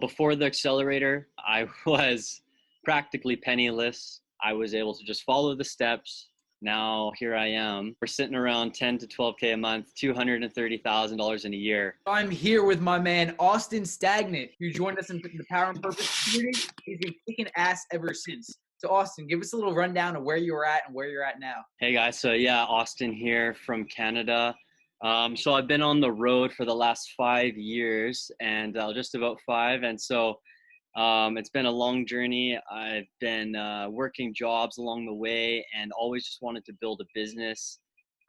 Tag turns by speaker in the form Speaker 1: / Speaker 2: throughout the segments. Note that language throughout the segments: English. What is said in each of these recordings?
Speaker 1: Before the accelerator, I was practically penniless. I was able to just follow the steps. Now here I am. We're sitting around 10 to 12K a month, $230,000 in a year.
Speaker 2: I'm here with my man, Austin Stagnant, who joined us in the Power and Purpose community. He's been kicking ass ever since. So Austin, give us a little rundown of where you were at and where you're at now.
Speaker 1: Hey guys, so yeah, Austin here from Canada. So I've been on the road for the last 5 years and just about five. And so it's been a long journey. I've been working jobs along the way and always just wanted to build a business.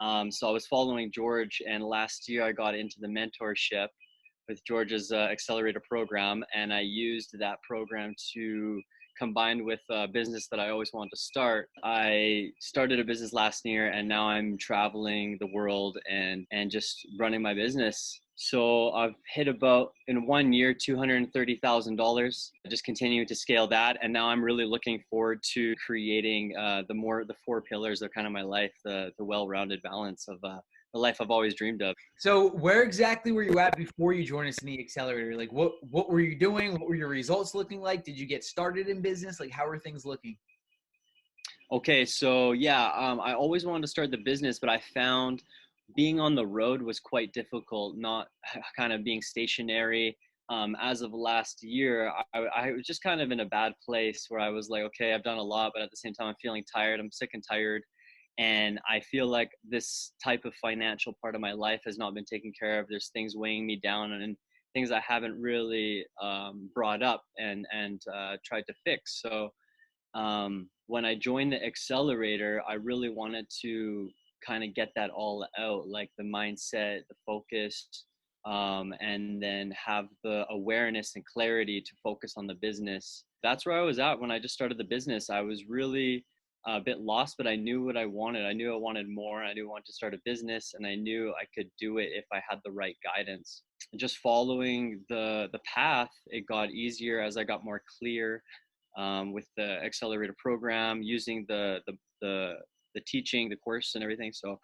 Speaker 1: So I was following George, and last year I got into the mentorship with George's accelerator program, and I used that program to combine with a business that I always wanted to start. I started a business last year, and now I'm traveling the world and just running my business. So I've hit about, in 1 year, $230,000, just continuing to scale that. And now I'm really looking forward to creating the four pillars of kind of my life, the well-rounded balance of the life I've always dreamed of.
Speaker 2: So where exactly were you at before you joined us in the accelerator? Like what were you doing? What were your results looking like? Did you get started in business? Like how are things looking?
Speaker 1: Okay, so yeah, I always wanted to start the business, but I found being on the road was quite difficult, not kind of being stationary. As of last year, I was just kind of in a bad place where I was like, okay, I've done a lot, but at the same time, I'm feeling tired. I'm sick and tired. And I feel like this type of financial part of my life has not been taken care of. There's things weighing me down and things I haven't really brought up and tried to fix. So when I joined the accelerator, I really wanted to kind of get that all out, like the mindset, the focus, and then have the awareness and clarity to focus on the business. That's where I was at when I just started the business. I was really a bit lost, but I knew what I wanted. I knew I wanted more. I knew I wanted to start a business, and I knew I could do it if I had the right guidance. Just following the path, it got easier as I got more clear with the accelerator program, using the teaching, the course, and everything. So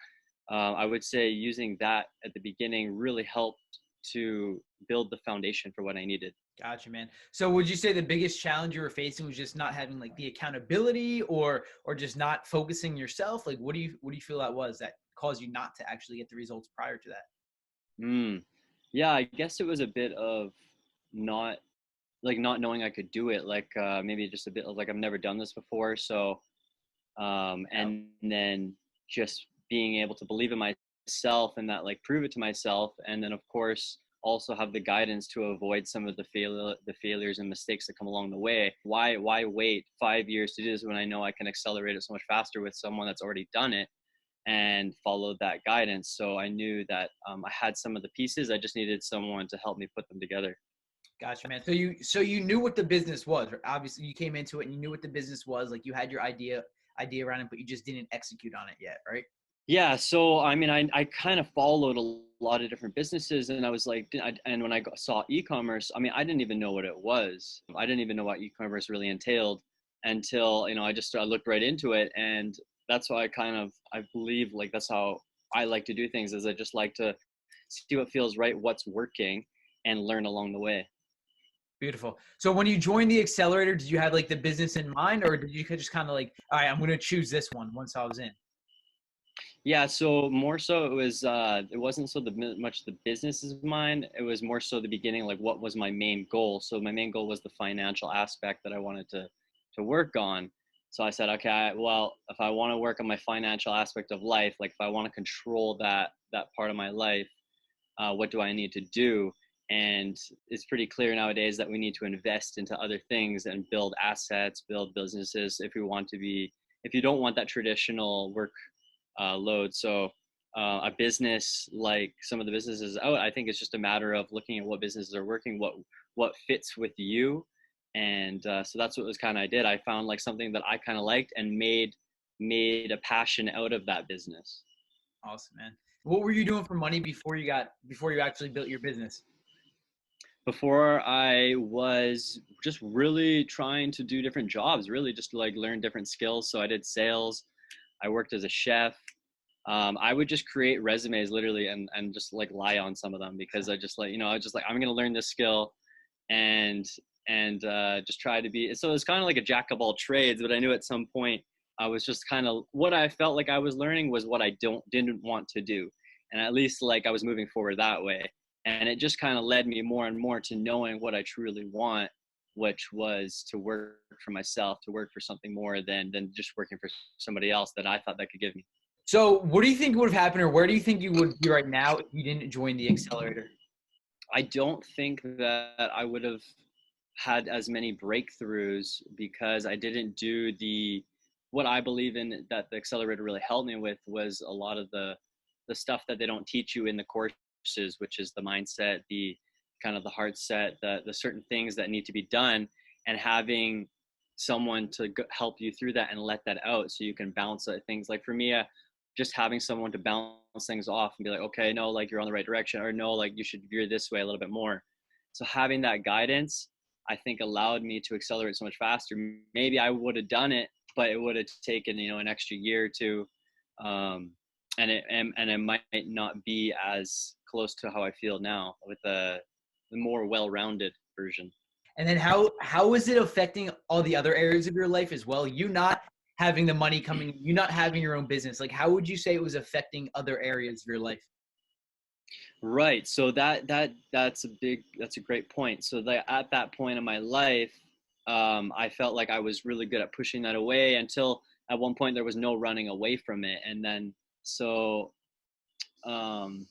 Speaker 1: I would say using that at the beginning really helped to build the foundation for what I needed.
Speaker 2: Gotcha, man. So would you say the biggest challenge you were facing was just not having like the accountability or just not focusing yourself? Like what do you feel that was that caused you not to actually get the results prior to that?
Speaker 1: Mm. Yeah, I guess it was a bit of not not knowing I could do it. Like maybe just a bit of like I've never done this before. So
Speaker 2: Yeah.
Speaker 1: and then just being able to believe in myself and that like prove it to myself, and then of course also have the guidance to avoid some of the failures and mistakes that come along the way. Why wait 5 years to do this when I know I can accelerate it so much faster with someone that's already done it and followed that guidance? So I knew that I had some of the pieces. I just needed someone to help me put them together.
Speaker 2: Gotcha, man. So you knew what the business was. Right? Obviously, you came into it and you knew what the business was. Like you had your idea around it, but you just didn't execute on it yet, right?
Speaker 1: Yeah, so I mean, I kind of followed a lot of different businesses, and I was like, and when I saw e-commerce, I mean, I didn't even know what it was. I didn't even know what e-commerce really entailed until, I looked right into it, and that's why I believe like that's how I like to do things, is I just like to see what feels right, what's working, and learn along the way.
Speaker 2: Beautiful. So when you joined the accelerator, did you have like the business in mind, or did you just kind of like, all right, I'm going to choose this one once I was in?
Speaker 1: Yeah, so more so it wasn't so much the business of mine. It was more so the beginning, like what was my main goal. So my main goal was the financial aspect that I wanted to work on. So I said, okay, well, if I want to work on my financial aspect of life, like if I want to control that part of my life, what do I need to do? And it's pretty clear nowadays that we need to invest into other things and build assets, build businesses if you don't want that traditional work load. So a business like some of the businesses out, I think it's just a matter of looking at what businesses are working, what fits with you, and so that's what was kind of I did. I found like something that I kind of liked and made a passion out of that business.
Speaker 2: Awesome, man. What were you doing for money before you actually built your business?
Speaker 1: Before, I was just really trying to do different jobs, really just to like learn different skills. So I did sales. I worked as a chef. I would just create resumes literally and just like lie on some of them because I just like, I was just like, I'm going to learn this skill and just try to be. So it was kind of like a jack of all trades, but I knew at some point I was just kind of, what I felt like I was learning was what I didn't want to do, and at least like I was moving forward that way. And it just kind of led me more and more to knowing what I truly want, which was to work for myself, to work for something more than just working for somebody else that I thought that could give me.
Speaker 2: So what do you think would have happened, or where do you think you would be right now if you didn't join the accelerator?
Speaker 1: I don't think that I would have had as many breakthroughs because I didn't do what I believe in that the accelerator really helped me with was a lot of the stuff that they don't teach you in the courses, which is the mindset, the kind of the heart set, the certain things that need to be done, and having someone to help you through that and let that out so you can bounce things. Like for me, just having someone to bounce things off and be like, okay, no, like you're on the right direction, or no, like you should veer this way a little bit more. So having that guidance, I think, allowed me to accelerate so much faster. Maybe I would have done it, but it would have taken, an extra year or two. And it might not be as close to how I feel now with the more well-rounded version.
Speaker 2: And then how is it affecting all the other areas of your life as well? You not having the money coming, you not having your own business. Like, how would you say it was affecting other areas of your life?
Speaker 1: Right. So that's a great point. So that at that point in my life, I felt like I was really good at pushing that away until at one point there was no running away from it. And then so um,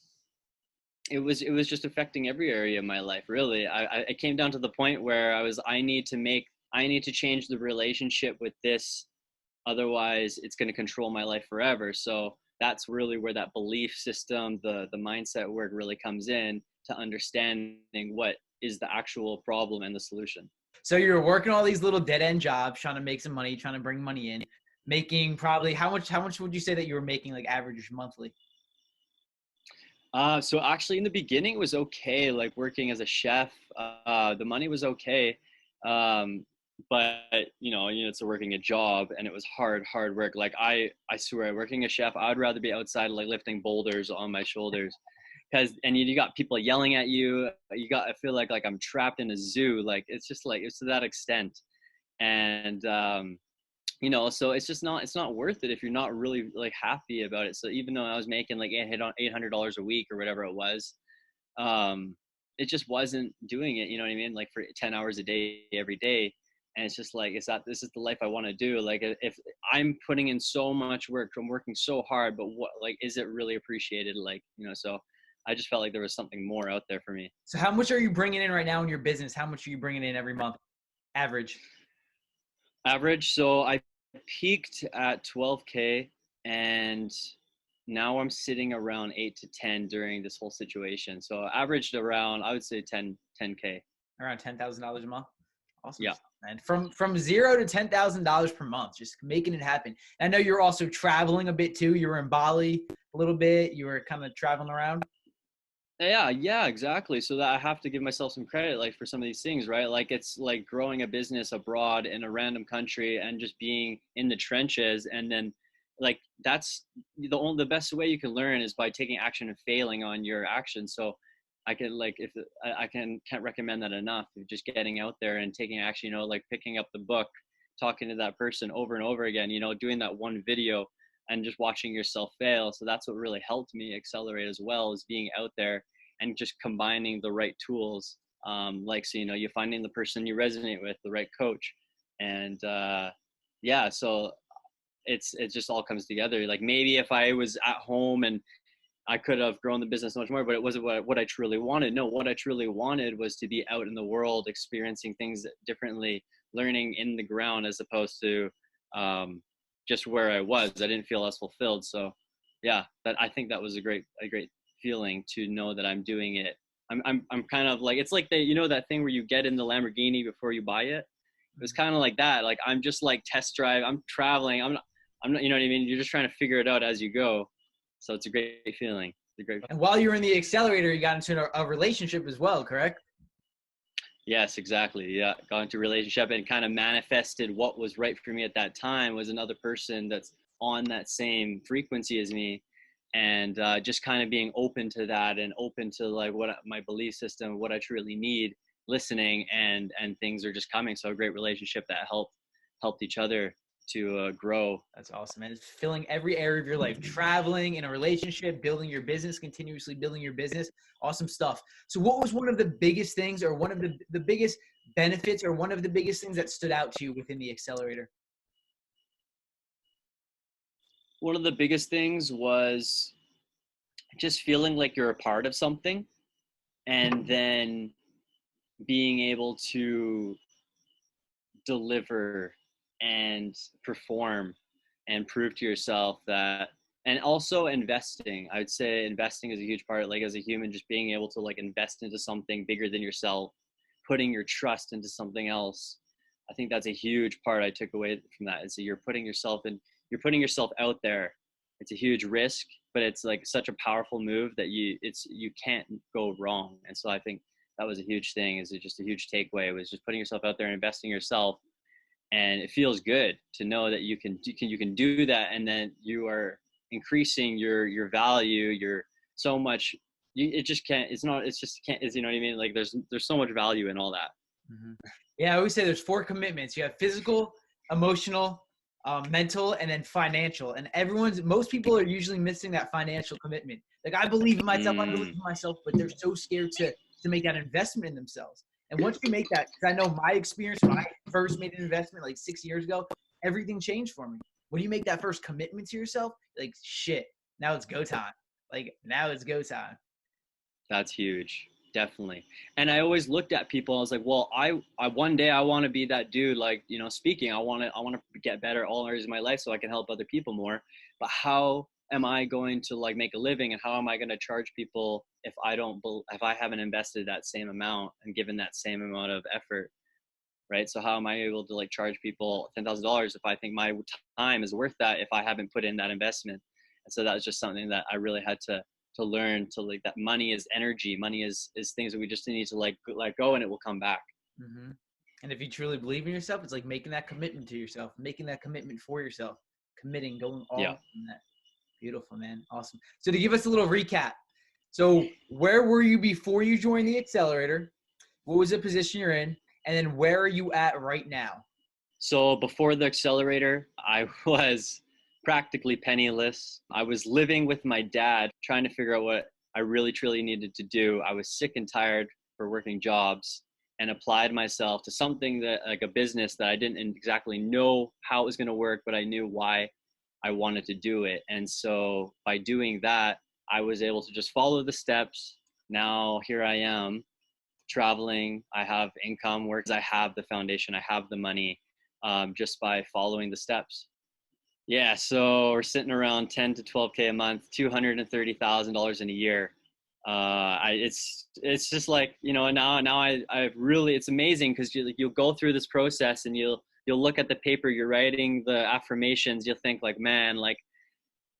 Speaker 1: it was just affecting every area of my life. Really, it came down to the point where I need to change the relationship with this, otherwise it's going to control my life forever. So that's really where that belief system, the mindset work really comes in, to understanding what is the actual problem and the solution.
Speaker 2: So you're working all these little dead end jobs, trying to make some money, trying to bring money in, making probably how much would you say that you were making like average monthly?
Speaker 1: So actually in the beginning it was okay, like working as a chef. The money was okay. Um, but it's working a job, and it was hard work. Like I swear, working a chef, I would rather be outside like lifting boulders on my shoulders, because and you got people yelling at you. I feel like I'm trapped in a zoo. Like it's just like it's to that extent. And so it's not worth it if you're not really like happy about it. So even though I was making like $800 a week or whatever it was, um it just wasn't doing it, you know what I mean, like for 10 hours a day every day. And it's just like, this is the life I want to do? Like if I'm putting in so much work, I'm working so hard, but what, like, is it really appreciated? Like, so I just felt like there was something more out there for me.
Speaker 2: So how much are you bringing in right now in your business? How much are you bringing in every month, average?
Speaker 1: Average, so I peaked at 12K, and now I'm sitting around 8 to 10 during this whole situation. So averaged around, I would say 10K.
Speaker 2: Around $10,000 a month. Awesome
Speaker 1: Yeah.
Speaker 2: stuff, man. From zero to $10,000 per month, just making it happen. I know you're also traveling a bit too. You were in Bali a little bit. You were kind of traveling around.
Speaker 1: Yeah, exactly. So that I have to give myself some credit, like for some of these things, right? Like it's like growing a business abroad in a random country and just being in the trenches, and then like that's the best way you can learn is by taking action and failing on your actions. So I can like if I can't recommend that enough. Just getting out there and taking action. Like picking up the book, talking to that person over and over again. Doing that one video and just watching yourself fail. So that's what really helped me accelerate as well, is being out there and just combining the right tools. Like, so, you're finding the person you resonate with, the right coach. And yeah, so it just all comes together. Like maybe if I was at home and I could have grown the business much more, but it wasn't what I truly wanted. No, what I truly wanted was to be out in the world, experiencing things differently, learning in the ground, as opposed to just where I was. I didn't feel as fulfilled. So yeah, I think that was a great feeling to know that I'm doing it. I'm kind of like, it's like that thing where you get in the Lamborghini before you buy it. It was kind of like that. Like I'm just like test drive. I'm traveling. I'm not. You know what I mean? You're just trying to figure it out as you go. So it's a great feeling. It's a great.
Speaker 2: And while you were in the accelerator, you got into a relationship as well, correct?
Speaker 1: Yes, exactly. Yeah, got into a relationship and kind of manifested what was right for me at that time was another person that's on that same frequency as me, and just kind of being open to that and open to like what my belief system, what I truly need. listening, and things are just coming. So a great relationship that helped each other to grow.
Speaker 2: That's awesome, man. It's filling every area of your life, traveling, in a relationship, building your business, continuously building your business. Awesome stuff. So what was one of the biggest things, or one of the biggest benefits, or one of the biggest things that stood out to you within the accelerator?
Speaker 1: One of the biggest things was just feeling like you're a part of something, and then being able to deliver and perform and prove to yourself that. And also investing, I would say investing is a huge part, like as a human, just being able to like invest into something bigger than yourself, putting your trust into something else. I think that's a huge part I took away from that, is that you're putting yourself out there. It's a huge risk, but it's like such a powerful move that you can't go wrong. And so I think that was a huge thing, is it just a huge takeaway, was just putting yourself out there and investing in yourself. And it feels good to know that you can do that, and then you are increasing your value, your so much. It just can't, it's not, it's just can't, it's, you know what I mean, like there's so much value in all that.
Speaker 2: Mm-hmm. Yeah, I always say there's 4 commitments. You have physical, emotional, mental, and then financial. And most people are usually missing that financial commitment. Like, I believe in myself, I believe
Speaker 1: Mm,
Speaker 2: in myself, but they're so scared to make that investment in themselves. And once you make that, because I know my experience when I first made an investment like 6 years ago, everything changed for me. When you make that first commitment to yourself, like, shit, now it's go time. Like, now it's go time.
Speaker 1: that's huge, definitely. And I always looked at people, I was like, well, I one day I want to be that dude, like, speaking, I want to get better all areas of my life so I can help other people more. But how am I going to like make a living, and how am I going to charge people if if I haven't invested that same amount and given that same amount of effort, right? So how am I able to like charge people $10,000 if I think my time is worth that if I haven't put in that investment? And so that was just something that I really had to learn, to like, that money is energy, money is things that we just need to like let go, and it will come back.
Speaker 2: Mm-hmm. And if you truly believe in yourself, it's like making that commitment to yourself, making that commitment for yourself, committing, going all
Speaker 1: Yeah.
Speaker 2: in on that. Beautiful, man. Awesome. So to give us a little recap, so where were you before you joined the accelerator? What was the position you're in? And then where are you at right now?
Speaker 1: So before the accelerator, I was practically penniless. I was living with my dad, trying to figure out what I really truly needed to do. I was sick and tired for working jobs, and applied myself to something that, like a business that I didn't exactly know how it was going to work, but I knew why I wanted to do it. And so by doing that, I was able to just follow the steps. Now here I am, traveling. I have income, works. I have the foundation. I have the money, just by following the steps. Yeah, so we're sitting around 10 to 12K a month, $230,000 in a year. It's just like, now I really, it's amazing, because you'll go through this process, and you'll look at the paper, you're writing the affirmations, you'll think like, man, like,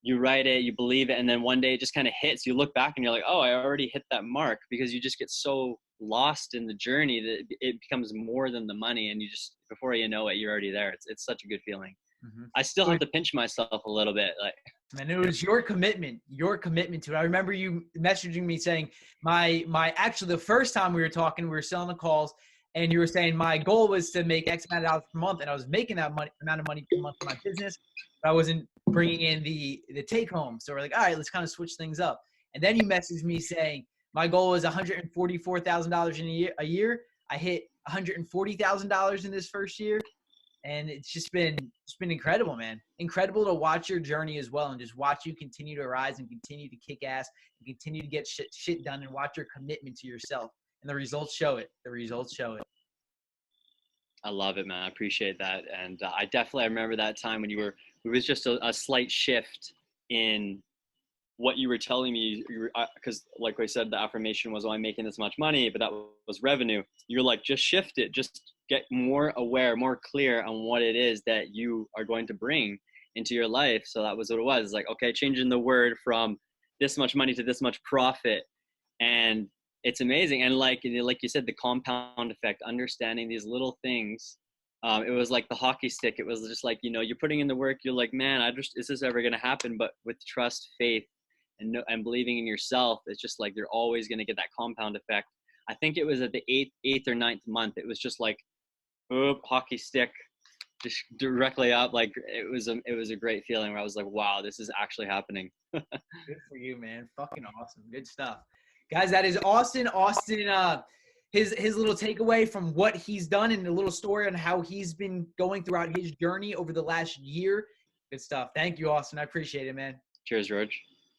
Speaker 1: you write it, you believe it, and then one day it just kind of hits. You look back and you're like, oh, I already hit that mark, because you just get so lost in the journey that it becomes more than the money, and you just, before you know it, you're already there. It's such a good feeling.
Speaker 2: Mm-hmm.
Speaker 1: I still have to pinch myself a little bit, like.
Speaker 2: And it was your commitment to it. I remember you messaging me saying actually the first time we were talking, we were still on the calls, and you were saying my goal was to make X amount of dollars per month, and I was making that amount of money per month for my business, but I wasn't bringing in the take home. So we're like, all right, let's kind of switch things up. And then you messaged me saying my goal was $144,000 in a year. I hit $140,000 in this first year. And it's been incredible, man. Incredible to watch your journey as well, and just watch you continue to rise and continue to kick ass and continue to get shit done, and watch your commitment to yourself. And the results show it. The results show it.
Speaker 1: I love it, man. I appreciate that. And I remember that time when it was just a slight shift in what you were telling me. Because like I said, the affirmation was, oh, I'm making this much money, but that was revenue. You're like, just shift it, just get more aware, more clear on what it is that you are going to bring into your life. So that was what it was. It's like, okay, changing the word from this much money to this much profit. And it's amazing. And like you said, the compound effect, understanding these little things. It was like the hockey stick. It was just like, you're putting in the work. You're like, man, is this ever going to happen? But with trust, faith, and believing in yourself, it's just like you're always going to get that compound effect I think it was at the eighth or ninth month. It was just like, oop, hockey stick, just directly up. Like it was a great feeling where I was like, wow, this is actually happening.
Speaker 2: Good for you, man. Fucking awesome. Good stuff. Guys, that is Austin. Austin, his little takeaway from what he's done and a little story on how he's been going throughout his journey over the last year. Good stuff. Thank you, Austin. I appreciate it, man.
Speaker 1: Cheers, George.